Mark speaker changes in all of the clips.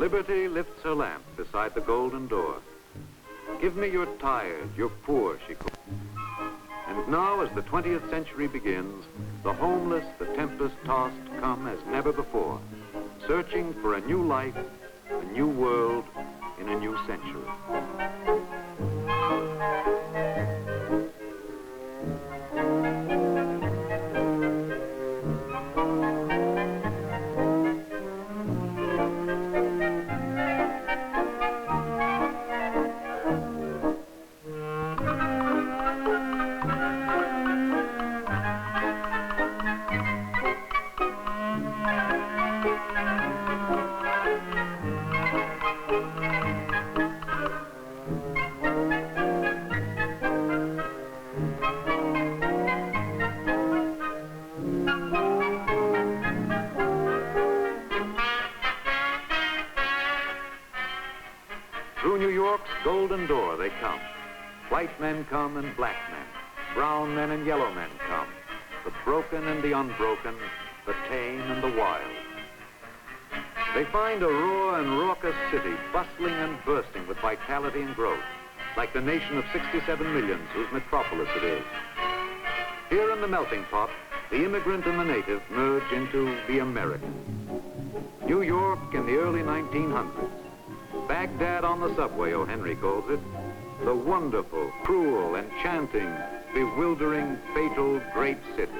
Speaker 1: Liberty lifts her lamp beside the golden door. Give me your tired, your poor, she calls. And now, as the 20th century begins, the homeless, the tempest-tossed come as never before, searching for a new life, a new world, in a new century. Through New York's golden door they come. White men come and black men. Brown men and yellow men come. The broken and the unbroken, the tame and the wild. They find a raw and raucous city, bustling and bursting with vitality and growth, like the nation of 67 millions whose metropolis it is. Here in the melting pot, the immigrant and the native merge into the American. New York in the early 1900s. Baghdad on the subway, O. Henry calls it. The wonderful, cruel, enchanting, bewildering, fatal, great city.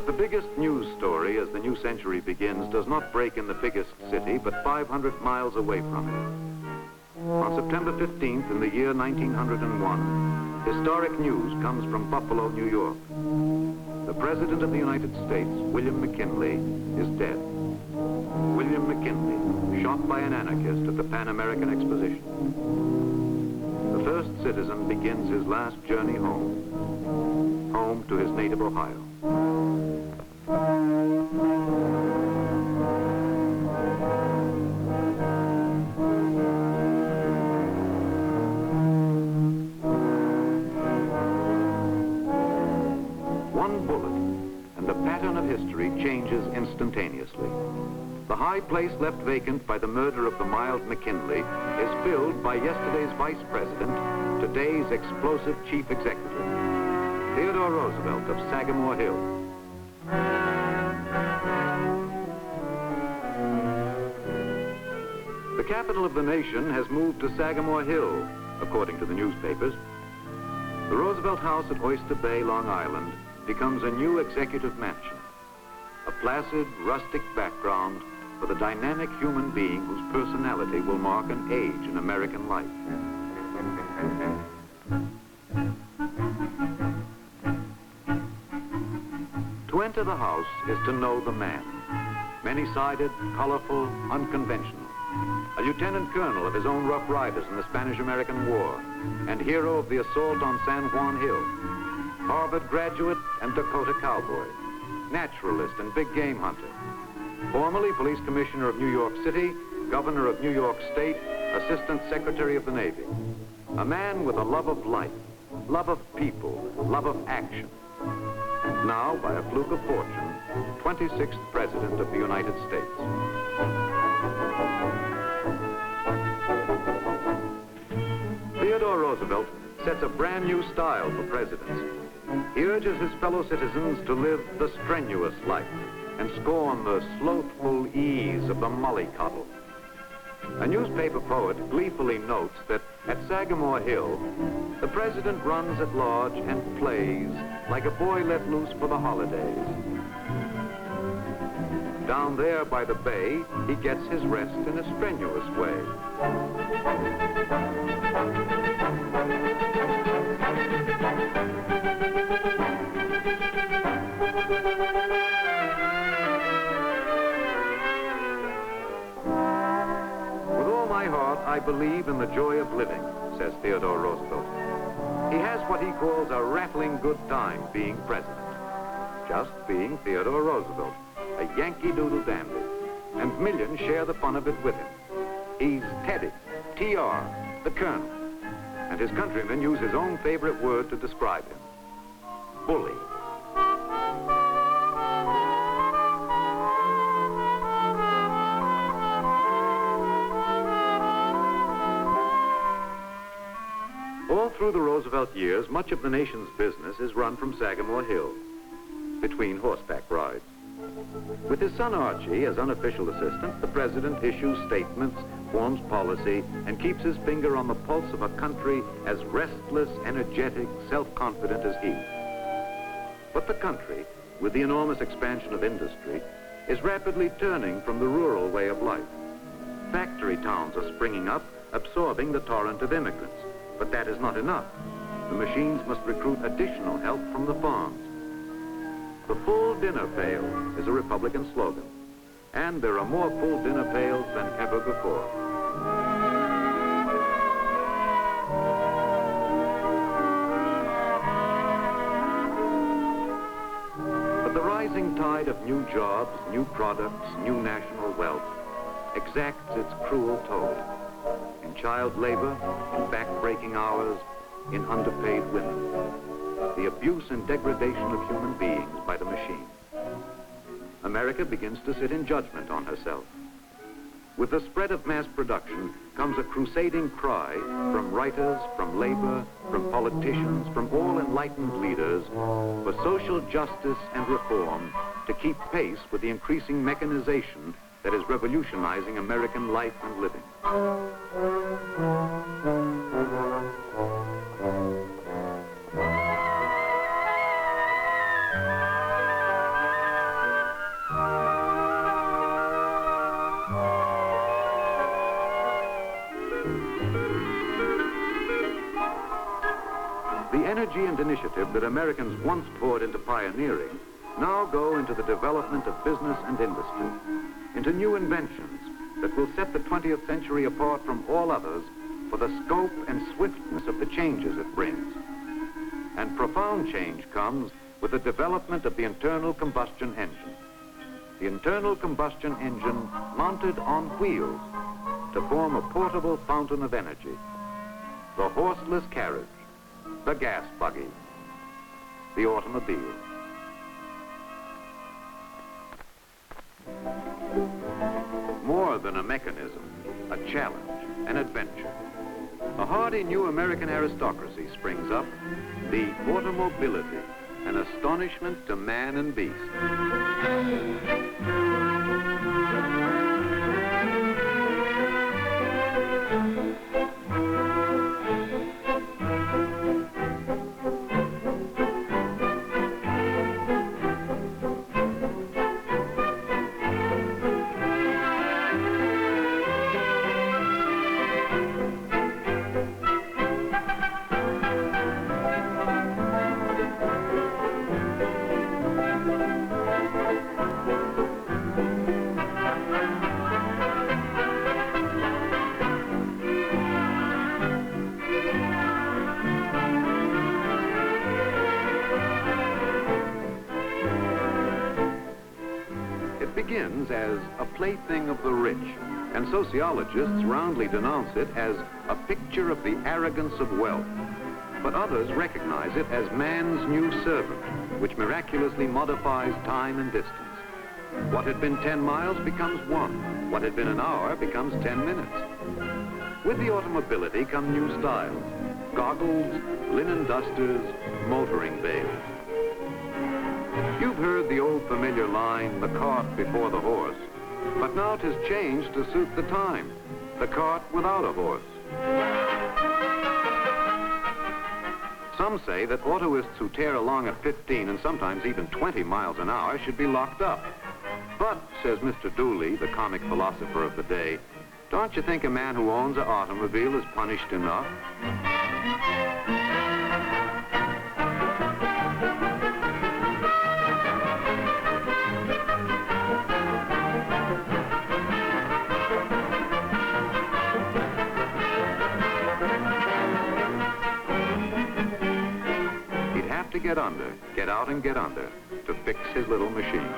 Speaker 1: The biggest news story as the new century begins does not break in the biggest city, but 500 miles away from it. On September 15th in the year 1901, historic news comes from Buffalo, New York. The President of the United States, William McKinley, is dead. William McKinley, shot by an anarchist at the Pan American Exposition. The first citizen begins his last journey home to his native Ohio. One bullet, and the pattern of history changes instantaneously. The high place left vacant by the murder of the mild McKinley is filled by yesterday's vice president, today's explosive chief executive, Theodore Roosevelt of Sagamore Hill. The capital of the nation has moved to Sagamore Hill, according to the newspapers. The Roosevelt House at Oyster Bay, Long Island, becomes a new executive mansion, a placid, rustic background for the dynamic human being whose personality will mark an age in American life. To enter the house is to know the man. Many-sided, colorful, unconventional. A lieutenant colonel of his own Rough Riders in the Spanish-American War, and hero of the assault on San Juan Hill. Harvard graduate and Dakota cowboy. Naturalist and big game hunter. Formerly police commissioner of New York City, governor of New York State, Assistant Secretary of the Navy. A man with a love of life, love of people, love of action. And now, by a fluke of fortune, 26th President of the United States. Theodore Roosevelt sets a brand new style for presidency. He urges his fellow citizens to live the strenuous life and scorn the slothful ease of the mollycoddle. A newspaper poet gleefully notes that at Sagamore Hill, the president runs at large and plays like a boy let loose for the holidays. Down there by the bay, he gets his rest in a strenuous way. I believe in the joy of living, says Theodore Roosevelt. He has what he calls a rattling good time being president. Just being Theodore Roosevelt, a Yankee Doodle dandy, and millions share the fun of it with him. He's Teddy, TR, the Colonel, and his countrymen use his own favorite word to describe him, bully. All through the Roosevelt years, much of the nation's business is run from Sagamore Hill, between horseback rides. With his son Archie as unofficial assistant, the president issues statements, forms policy, and keeps his finger on the pulse of a country as restless, energetic, self-confident as he. But the country, with the enormous expansion of industry, is rapidly turning from the rural way of life. Factory towns are springing up, absorbing the torrent of immigrants. But that is not enough. The machines must recruit additional help from the farms. The full dinner pail is a Republican slogan, and there are more full dinner pails than ever before. But the rising tide of new jobs, new products, new national wealth exacts its cruel toll. In child labor, in back-breaking hours, in underpaid women. The abuse and degradation of human beings by the machine. America begins to sit in judgment on herself. With the spread of mass production comes a crusading cry from writers, from labor, from politicians, from all enlightened leaders for social justice and reform to keep pace with the increasing mechanization that is revolutionizing American life and living. The energy and initiative that Americans once poured into pioneering now go into the development of business and industry, into new inventions that will set the 20th century apart from all others for the scope and swiftness of the changes it brings. And profound change comes with the development of the internal combustion engine. The internal combustion engine mounted on wheels to form a portable fountain of energy. The horseless carriage, the gas buggy, the automobile. More than a mechanism, a challenge, an adventure. A hardy new American aristocracy springs up, the automobility, an astonishment to man and beast. begins as a plaything of the rich, and sociologists roundly denounce it as a picture of the arrogance of wealth. But others recognize it as man's new servant, which miraculously modifies time and distance. What had been 10 miles becomes 1. What had been an hour becomes 10 minutes. With the automobility come new styles: goggles, linen dusters, motoring veils. You've heard the old familiar line, the cart before the horse, but now 'tis changed to suit the time, the cart without a horse. Some say that autoists who tear along at 15 and sometimes even 20 miles an hour should be locked up. But, says Mr. Dooley, the comic philosopher of the day, don't you think a man who owns an automobile is punished enough? He'd have to get under, get out and get under, to fix his little machine.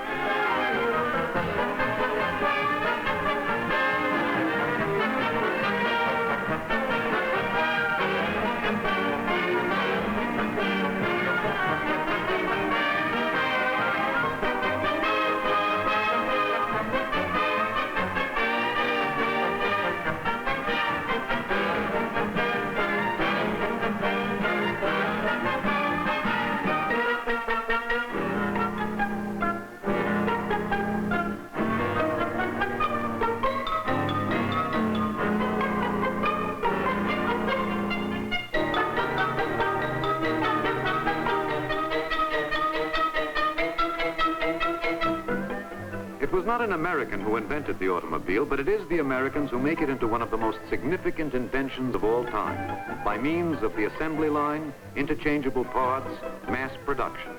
Speaker 1: It was not an American who invented the automobile, but it is the Americans who make it into one of the most significant inventions of all time, by means of the assembly line, interchangeable parts, mass production.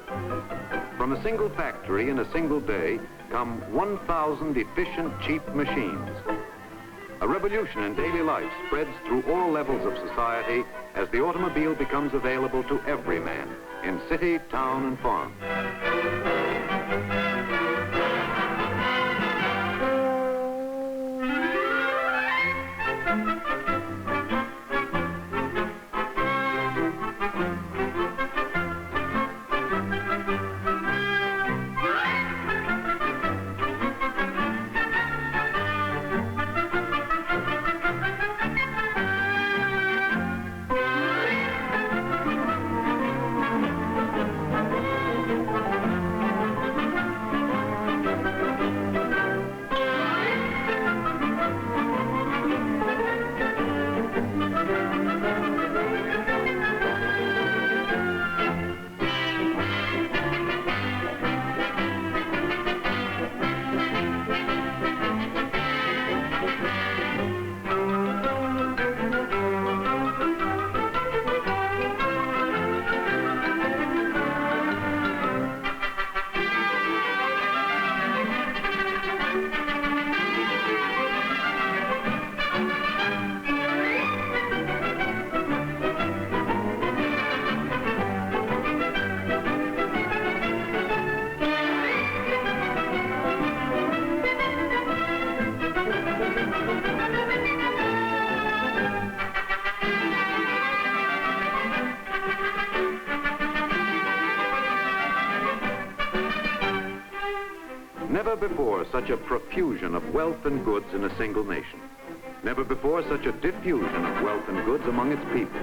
Speaker 1: From a single factory in a single day come 1,000 efficient, cheap machines. A revolution in daily life spreads through all levels of society as the automobile becomes available to every man, in city, town, and farm. Never before such a profusion of wealth and goods in a single nation. Never before such a diffusion of wealth and goods among its people.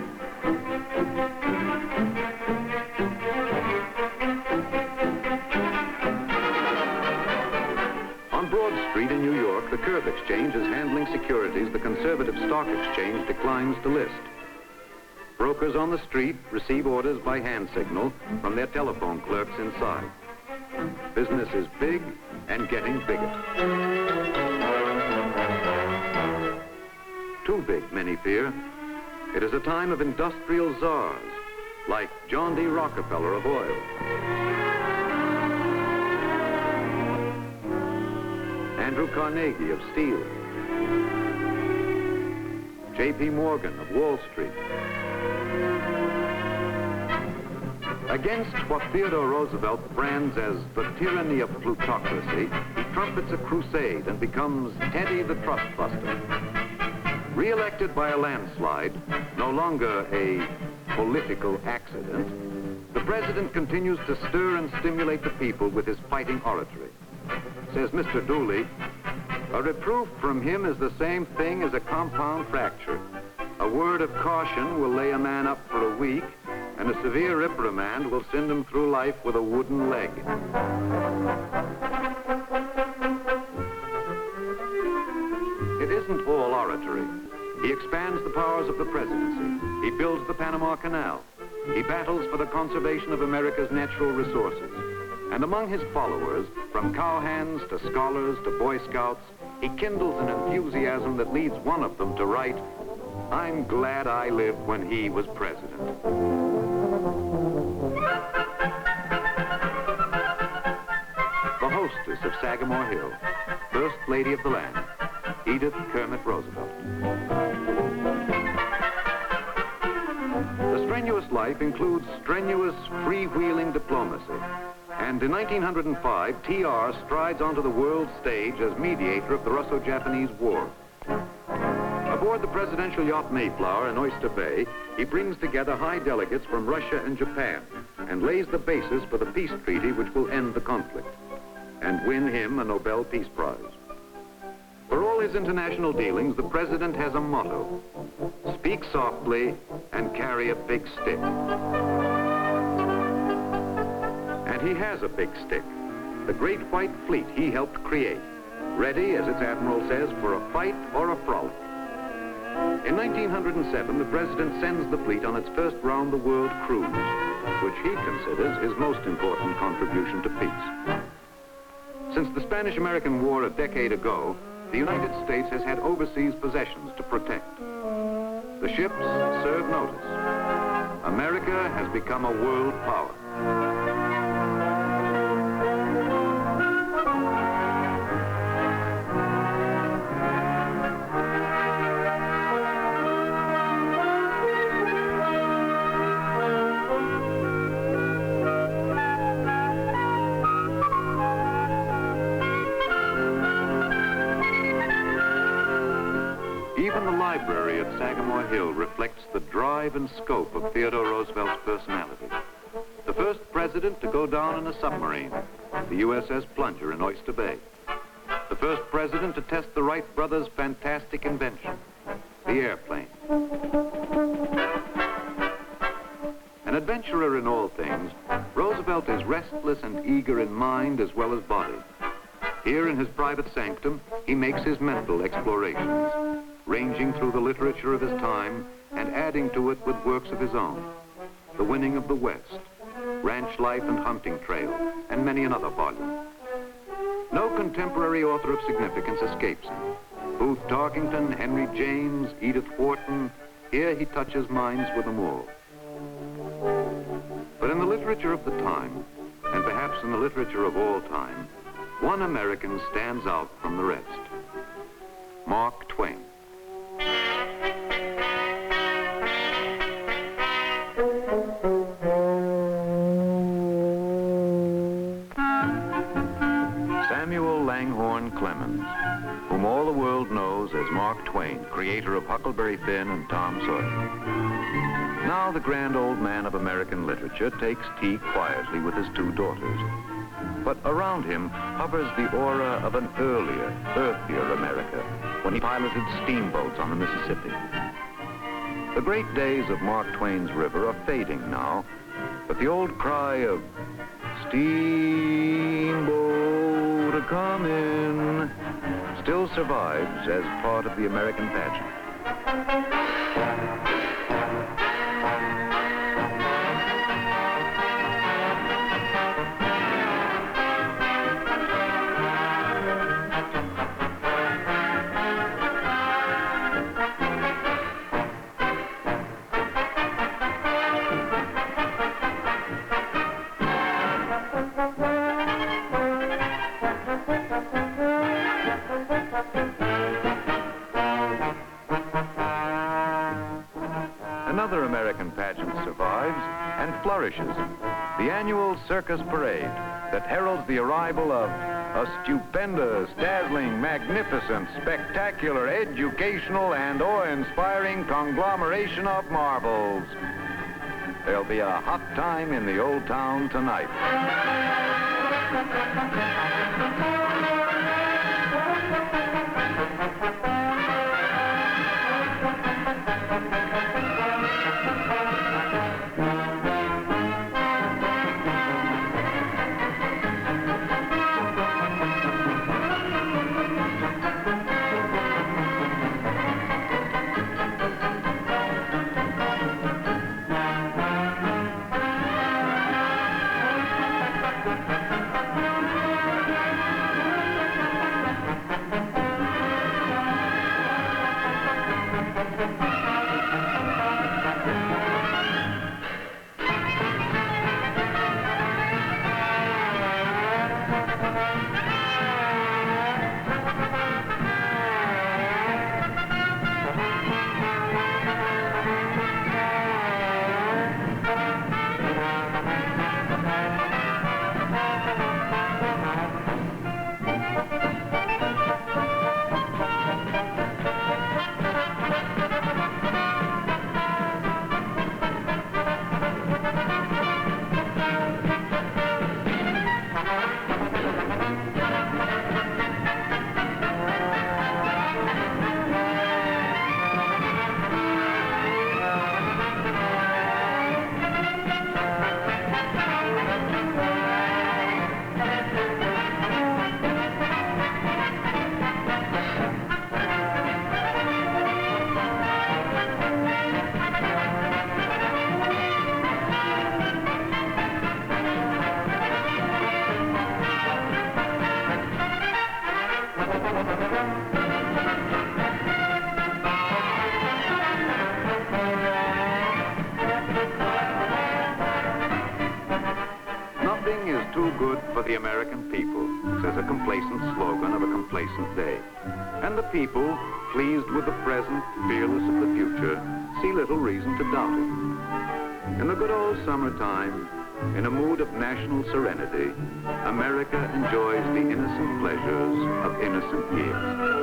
Speaker 1: On Broad Street in New York, the Curb Exchange is handling securities the conservative stock exchange declines to list. Brokers on the street receive orders by hand signal from their telephone clerks inside. Business is big and getting bigger. Too big, many fear. It is a time of industrial czars, like John D. Rockefeller of oil, Andrew Carnegie of steel, J.P. Morgan of Wall Street. Against what Theodore Roosevelt brands as the tyranny of plutocracy, trumpets a crusade and becomes Teddy the Trust Buster. Re-elected by a landslide, no longer a political accident, the president continues to stir and stimulate the people with his fighting oratory. Says Mr. Dooley, a reproof from him is the same thing as a compound fracture. A word of caution will lay a man up for a week, and a severe reprimand will send him through life with a wooden leg. It isn't all oratory. He expands the powers of the presidency. He builds the Panama Canal. He battles for the conservation of America's natural resources. And among his followers, from cowhands to scholars to Boy Scouts, he kindles an enthusiasm that leads one of them to write, "I'm glad I lived when he was president." The hostess of Sagamore Hill, First Lady of the land, Edith Kermit Roosevelt. The strenuous life includes strenuous, freewheeling diplomacy. And in 1905, TR strides onto the world stage as mediator of the Russo-Japanese War. Aboard the presidential yacht Mayflower in Oyster Bay, he brings together high delegates from Russia and Japan and lays the basis for the peace treaty which will end the conflict and win him a Nobel Peace Prize. For all his international dealings, the president has a motto: speak softly and carry a big stick. And he has a big stick, the great white fleet he helped create, ready, as its admiral says, for a fight or a frolic. In 1907, the president sends the fleet on its first round-the-world cruise, which he considers his most important contribution to peace. Since the Spanish-American War a decade ago, the United States has had overseas possessions to protect. The ships serve notice. America has become a world power. Even the library at Sagamore Hill reflects the drive and scope of Theodore Roosevelt's personality. The first president to go down in a submarine, the USS Plunger in Oyster Bay. The first president to test the Wright brothers' fantastic invention, the airplane. An adventurer in all things, Roosevelt is restless and eager in mind as well as body. Here in his private sanctum, he makes his mental explorations, ranging through the literature of his time and adding to it with works of his own. The Winning of the West, Ranch Life and Hunting Trail, and many another volume. No contemporary author of significance escapes him. Booth Tarkington, Henry James, Edith Wharton, here he touches minds with them all. But in the literature of the time, and perhaps in the literature of all time, one American stands out from the rest. Mark Twain. Samuel Langhorne Clemens, whom all the world knows as Mark Twain, creator of Huckleberry Finn and Tom Sawyer. Now the grand old man of American literature takes tea quietly with his two daughters. But around him hovers the aura of an earlier, earthier America, when he piloted steamboats on the Mississippi. The great days of Mark Twain's river are fading now, but the old cry of steamboat a-comin' still survives as part of the American pageant. Another American pageant survives and flourishes, the annual circus parade that heralds the arrival of A stupendous, dazzling, magnificent, spectacular, educational, and awe-inspiring conglomeration of marvels. There'll be a hot time in the old town tonight. Nothing is too good for the American people, says a complacent slogan of a complacent day. And the people, pleased with the present, fearless of the future, see little reason to doubt it. In the good old summertime, in a mood of national serenity, America enjoys the innocent pleasures of innocent years.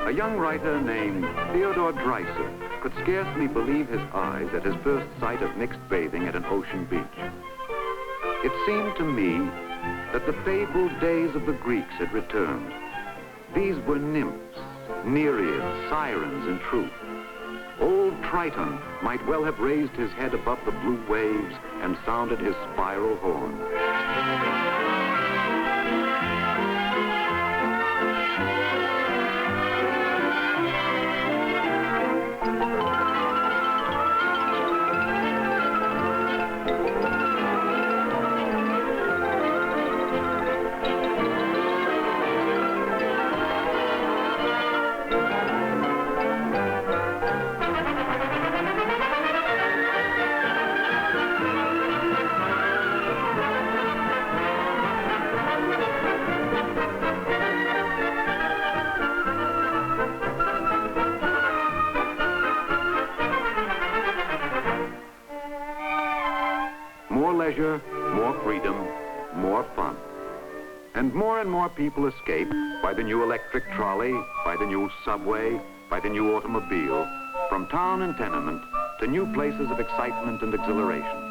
Speaker 1: A young writer named Theodore Roosevelt could scarcely believe his eyes at his first sight of mixed bathing at an ocean beach. It seemed to me that the fabled days of the Greeks had returned. These were nymphs, nereids, sirens in truth. Old Triton might well have raised his head above the blue waves and sounded his spiral horn. leisure, more freedom, more fun. And more people escape by the new electric trolley, by the new subway, by the new automobile, from town and tenement to new places of excitement and exhilaration.